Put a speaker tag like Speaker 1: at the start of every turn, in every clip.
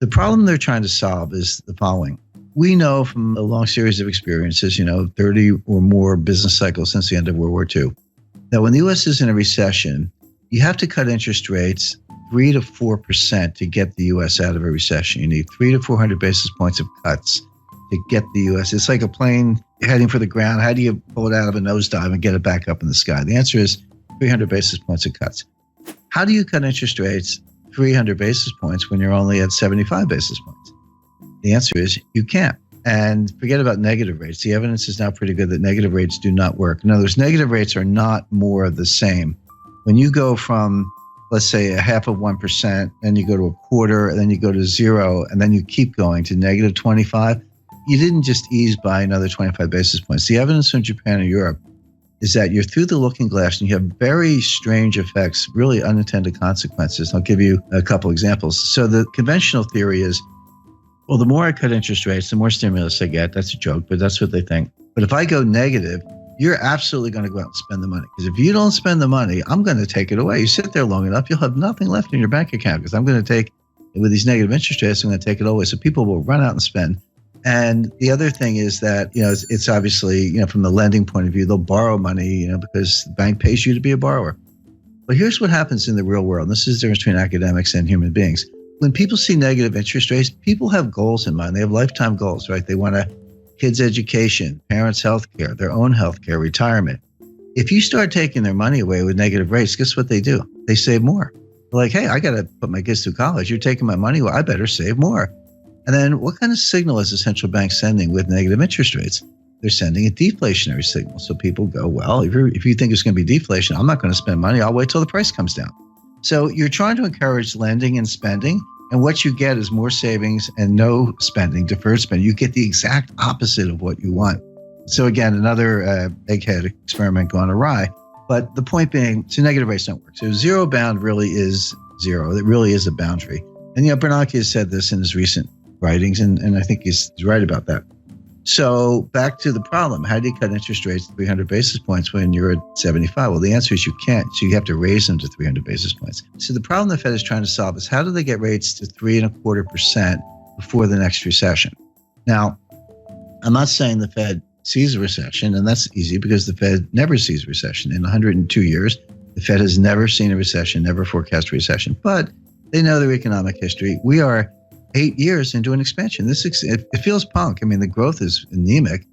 Speaker 1: The problem they're trying to solve is the following. We know from a long series of experiences, 30 or more business cycles since the end of World War II, that when the U.S. is in a recession, you have to cut interest rates 3 to 4% to get the U.S. out of a recession. You need 300 to 400 basis points of cuts to get the U.S. It's like a plane heading for the ground. How do you pull it out of a nosedive and get it back up in the sky? The answer is 300 basis points of cuts. How do you cut interest rates 300 basis points when you're only at 75 basis points? The answer is you can't. And forget about negative rates. The evidence is now pretty good that negative rates do not work. In other words, negative rates are not more of the same. When you go from, let's say, 0.5%, and you go to 1/4, and then you go to 0, and then you keep going to negative 25, you didn't just ease by another 25 basis points. The evidence from Japan and Europe is that you're through the looking glass and you have very strange effects, really unintended consequences. I'll give you a couple examples. So the conventional theory is, well, the more I cut interest rates, the more stimulus I get. That's a joke, but that's what they think. But if I go negative, you're absolutely going to go out and spend the money. Because if you don't spend the money, I'm going to take it away. You sit there long enough, you'll have nothing left in your bank account because I'm going to take, with these negative interest rates, I'm going to take it away. So people will run out and spend. And the other thing is that, it's obviously, from the lending point of view, they'll borrow money, because the bank pays you to be a borrower. But here's what happens in the real world. This is the difference between academics and human beings. When people see negative interest rates, people have goals in mind. They have lifetime goals, right? They want kids' education, parents' health care, their own health care, retirement. If you start taking their money away with negative rates, guess what they do? They save more. They're like, hey, I got to put my kids through college. You're taking my money. Well, I better save more. And then what kind of signal is the central bank sending with negative interest rates? They're sending a deflationary signal. So people go, well, if you think it's going to be deflation, I'm not going to spend money. I'll wait till the price comes down. So you're trying to encourage lending and spending. And what you get is more savings and no spending, deferred spending. You get the exact opposite of what you want. So again, another egghead experiment gone awry. But the point being, so negative rates don't work. So zero bound really is zero. It really is a boundary. And Bernanke has said this in his recent writings, and I think he's right about that. So back to the problem. How do you cut interest rates 300 basis points when you're at 75? Well, the answer is you can't. So you have to raise them to 300 basis points. So the problem the Fed is trying to solve is how do they get rates to 3.25% before the next recession? Now, I'm not saying the Fed sees a recession, and that's easy because the Fed never sees a recession. In 102 years, the Fed has never seen a recession, never forecast a recession, but they know their economic history. We are 8 years into an expansion. It feels punk. I mean, the growth is anemic,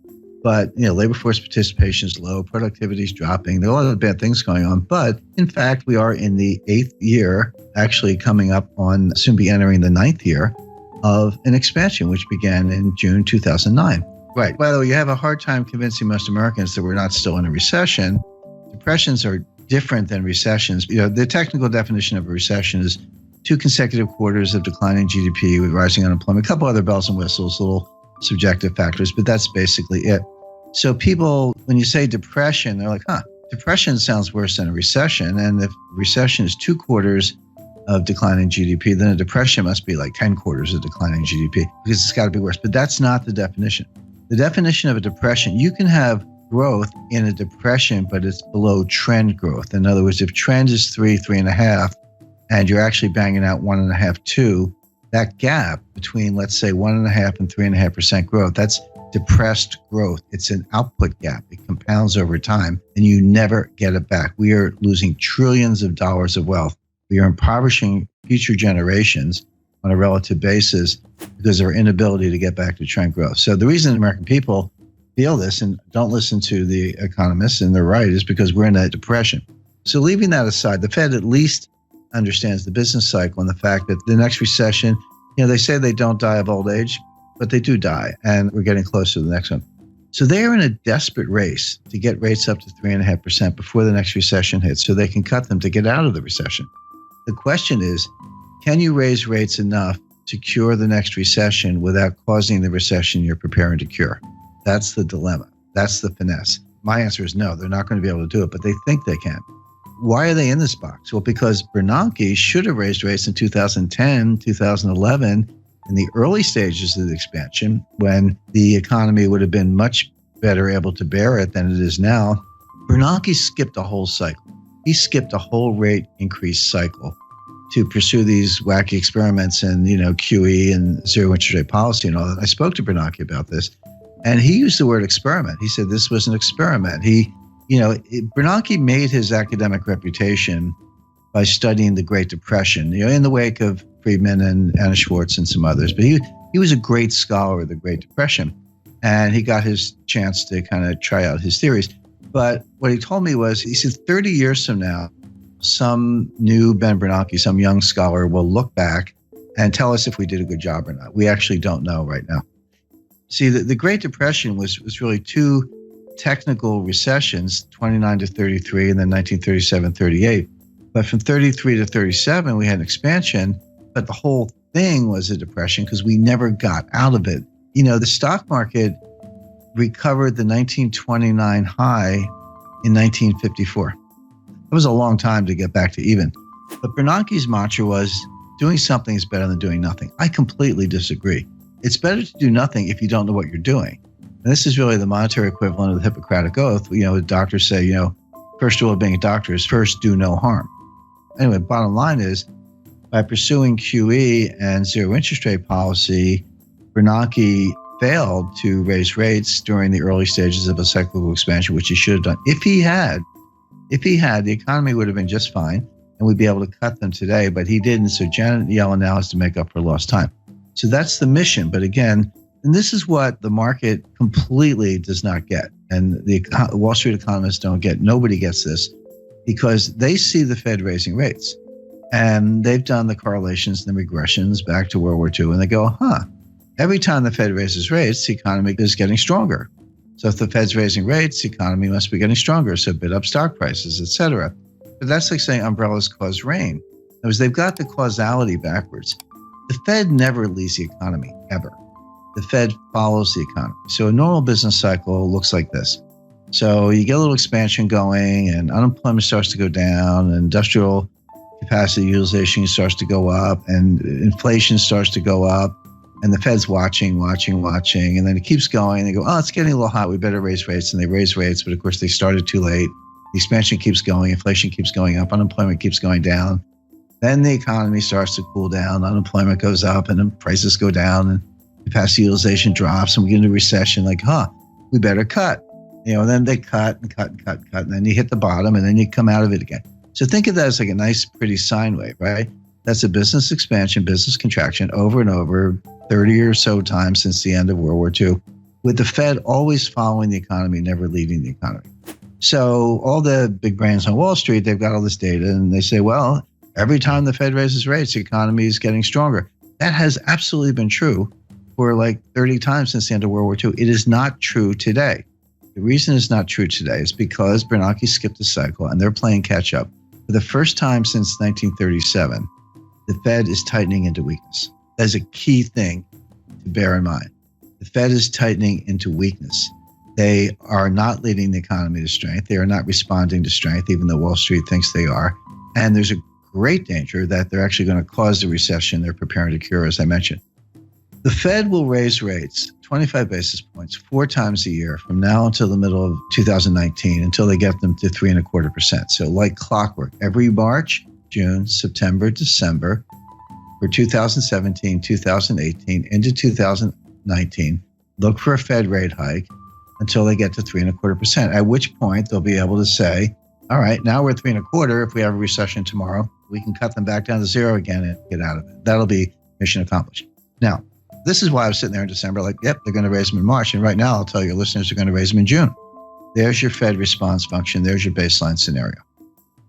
Speaker 1: but labor force participation is low, productivity is dropping. There are a lot of bad things going on, but in fact, we are in the 8th year, actually coming up on soon be entering the 9th year of an expansion, which began in June 2009. Right. By the way, you have a hard time convincing most Americans that we're not still in a recession. Depressions are different than recessions. The technical definition of a recession is 2 consecutive quarters of declining GDP with rising unemployment, a couple other bells and whistles, little subjective factors, but that's basically it. So people, when you say depression, they're like, depression sounds worse than a recession. And if recession is 2 quarters of declining GDP, then a depression must be like 10 quarters of declining GDP because it's got to be worse. But that's not the definition. The definition of a depression, you can have growth in a depression, but it's below trend growth. In other words, if trend is 3.5, and you're actually banging out 1.5, 2, that gap between, let's say, 1.5 and 3.5% growth, that's depressed growth. It's an output gap. It compounds over time, and you never get it back. We are losing trillions of dollars of wealth. We are impoverishing future generations on a relative basis because of our inability to get back to trend growth. So the reason American people feel this and don't listen to the economists, and they're right, is because we're in a depression. So leaving that aside, the Fed at least understands the business cycle and the fact that the next recession, they say they don't die of old age, but they do die, and we're getting close to the next one. So they are in a desperate race to get rates up to 3.5% before the next recession hits so they can cut them to get out of the recession. The question is, can you raise rates enough to cure the next recession without causing the recession you're preparing to cure? That's the dilemma. That's the finesse. My answer is no, they're not going to be able to do it, but they think they can. Why are they in this box? Well, because Bernanke should have raised rates in 2010, 2011, in the early stages of the expansion, when the economy would have been much better able to bear it than it is now. Bernanke skipped a whole cycle. He skipped a whole rate increase cycle to pursue these wacky experiments and, QE and zero interest rate policy and all that. I spoke to Bernanke about this, and he used the word experiment. He said this was an experiment. Bernanke made his academic reputation by studying the Great Depression, in the wake of Friedman and Anna Schwartz and some others. But he was a great scholar of the Great Depression, and he got his chance to kind of try out his theories. But what he told me was, he said 30 years from now, some new Ben Bernanke, some young scholar will look back and tell us if we did a good job or not. We actually don't know right now. See, the Great Depression was really two technical recessions, 29 to 33, and then 1937, 38. But from 33 to 37, we had an expansion, but the whole thing was a depression because we never got out of it. The stock market recovered the 1929 high in 1954. It was a long time to get back to even. But Bernanke's mantra was, doing something is better than doing nothing. I completely disagree. It's better to do nothing if you don't know what you're doing. And this is really the monetary equivalent of the Hippocratic Oath. Doctors say, first rule of being a doctor is first do no harm. Anyway, bottom line is, by pursuing QE and zero interest rate policy, Bernanke failed to raise rates during the early stages of a cyclical expansion, which he should have done. If he had, the economy would have been just fine, and we'd be able to cut them today, but he didn't. So Janet Yellen now has to make up for lost time. So that's the mission. But again, and this is what the market completely does not get. And the Wall Street economists don't get. Nobody gets this because they see the Fed raising rates. And they've done the correlations and the regressions back to World War II. And they go, every time the Fed raises rates, the economy is getting stronger. So if the Fed's raising rates, the economy must be getting stronger. So bid up stock prices, et cetera. But that's like saying umbrellas cause rain. Because they've got the causality backwards. The Fed never leads the economy, ever. The Fed follows the economy. So a normal business cycle looks like this. So you get a little expansion going and unemployment starts to go down, and industrial capacity utilization starts to go up, and inflation starts to go up, and the Fed's watching, and then it keeps going. And they go, it's getting a little hot. We better raise rates. And they raise rates, but of course they started too late. The expansion keeps going, inflation keeps going up, unemployment keeps going down. Then the economy starts to cool down, unemployment goes up, and then prices go down, and capacity utilization drops, and we get into recession. Like, we better cut. And then they cut, and then you hit the bottom, and then you come out of it again. So think of that as like a nice, pretty sine wave, right? That's a business expansion, business contraction over and over, 30 or so times since the end of World War II, with the Fed always following the economy, never leading the economy. So all the big brains on Wall Street, they've got all this data, and they say, well, every time the Fed raises rates, the economy is getting stronger. That has absolutely been true for like 30 times since the end of World War II. It is not true today. The reason it's not true today is because Bernanke skipped a cycle and they're playing catch up. For the first time since 1937, the Fed is tightening into weakness. That is a key thing to bear in mind. The Fed is tightening into weakness. They are not leading the economy to strength. They are not responding to strength, even though Wall Street thinks they are. And there's a great danger that they're actually going to cause the recession they're preparing to cure, as I mentioned. The Fed will raise rates 25 basis points 4 times a year from now until the middle of 2019, until they get them to 3.25%. So like clockwork, every March, June, September, December, for 2017, 2018, into 2019, look for a Fed rate hike until they get to 3.25%, at which point they'll be able to say, all right, now we're 3.25. If we have a recession tomorrow, we can cut them back down to 0 again and get out of it. That'll be mission accomplished. Now, this is why I was sitting there in December like, yep, they're going to raise them in March. And right now, I'll tell your listeners they're going to raise them in June. There's your Fed response function. There's your baseline scenario.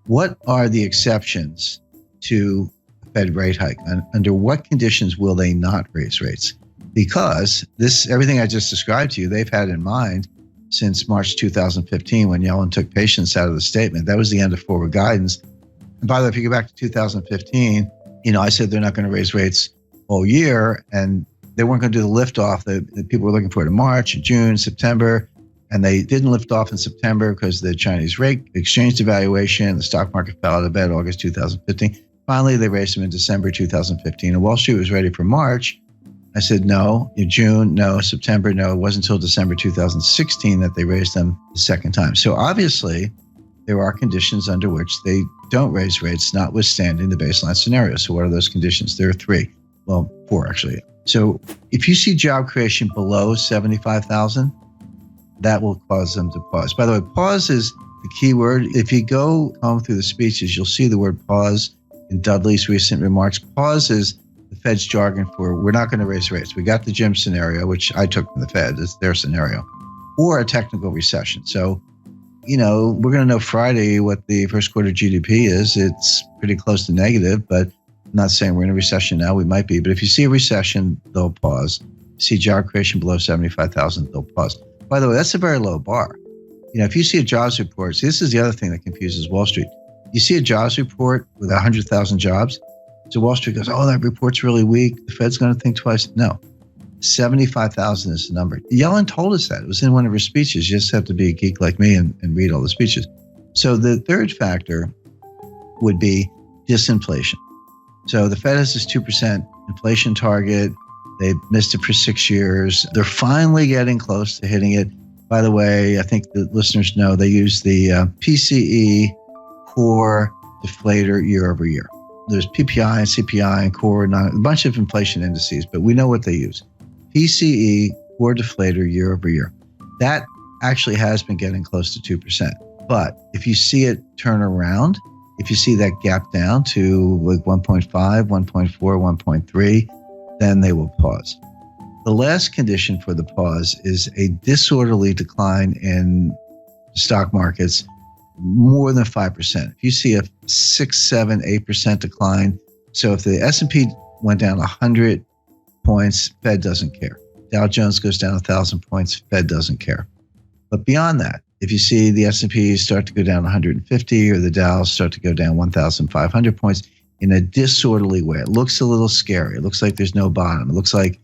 Speaker 1: What are the exceptions to a Fed rate hike? And under what conditions will they not raise rates? Because everything I just described to you, they've had in mind since March 2015 when Yellen took patience out of the statement. That was the end of forward guidance. And by the way, if you go back to 2015, I said they're not going to raise rates all year, and they weren't going to do the liftoff that people were looking for in March, June, September, and they didn't lift off in September because the Chinese rate exchange devaluation, the stock market fell out of bed August 2015. Finally, they raised them in December 2015, and Wall Street was ready for March. I said, no, in June, no, September, no. It wasn't until December 2016 that they raised them the second time. So obviously, there are conditions under which they don't raise rates, notwithstanding the baseline scenario. So what are those conditions? There are three. Well, four, actually. So if you see job creation below 75,000, that will cause them to pause. By the way, pause is the key word. If you go home through the speeches, you'll see the word pause in Dudley's recent remarks. Pause is the Fed's jargon for we're not going to raise rates. We got the Jim scenario, which I took from the Fed. It's their scenario, or a technical recession. So, we're going to know Friday what the first quarter GDP is. It's pretty close to negative, but I'm not saying we're in a recession now. We might be. But if you see a recession, they'll pause. See job creation below 75,000, they'll pause. By the way, that's a very low bar. If you see a jobs report, see, this is the other thing that confuses Wall Street. You see a jobs report with 100,000 jobs. So Wall Street goes, oh, that report's really weak. The Fed's going to think twice. No, 75,000 is the number. Yellen told us that. It was in one of her speeches. You just have to be a geek like me and read all the speeches. So the third factor would be disinflation. So the Fed has this 2% inflation target. They've missed it for 6 years. They're finally getting close to hitting it. By the way, I think the listeners know they use the PCE core deflator year over year. There's PPI and CPI and core, a bunch of inflation indices, but we know what they use. PCE core deflator year over year. That actually has been getting close to 2%. But if you see it turn around, if you see that gap down to like 1.5, 1.4, 1.3, then they will pause. The last condition for the pause is a disorderly decline in stock markets more than 5%. If you see a 6, 7, 8% decline, so if the S&P went down 100 points, Fed doesn't care. Dow Jones goes down 1,000 points, Fed doesn't care. But beyond that, if you see the S&P start to go down 150 or the Dow start to go down 1,500 points in a disorderly way, it looks a little scary. It looks like there's no bottom. It looks like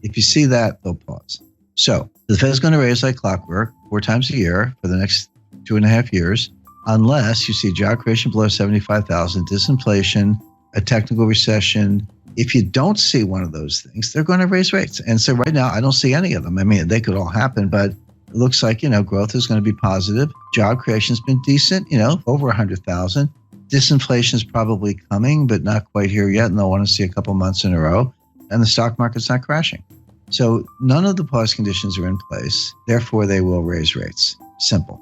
Speaker 1: if you see that, they'll pause. So the Fed's going to raise like clockwork 4 times a year for the next 2.5 years, unless you see job creation below 75,000, disinflation, a technical recession. If you don't see one of those things, they're going to raise rates. And so right now, I don't see any of them. I mean, they could all happen, but it looks like, growth is going to be positive. Job creation's been decent, over 100,000. Disinflation is probably coming, but not quite here yet. And they'll want to see a couple months in a row. And the stock market's not crashing. So none of the pause conditions are in place. Therefore, they will raise rates. Simple.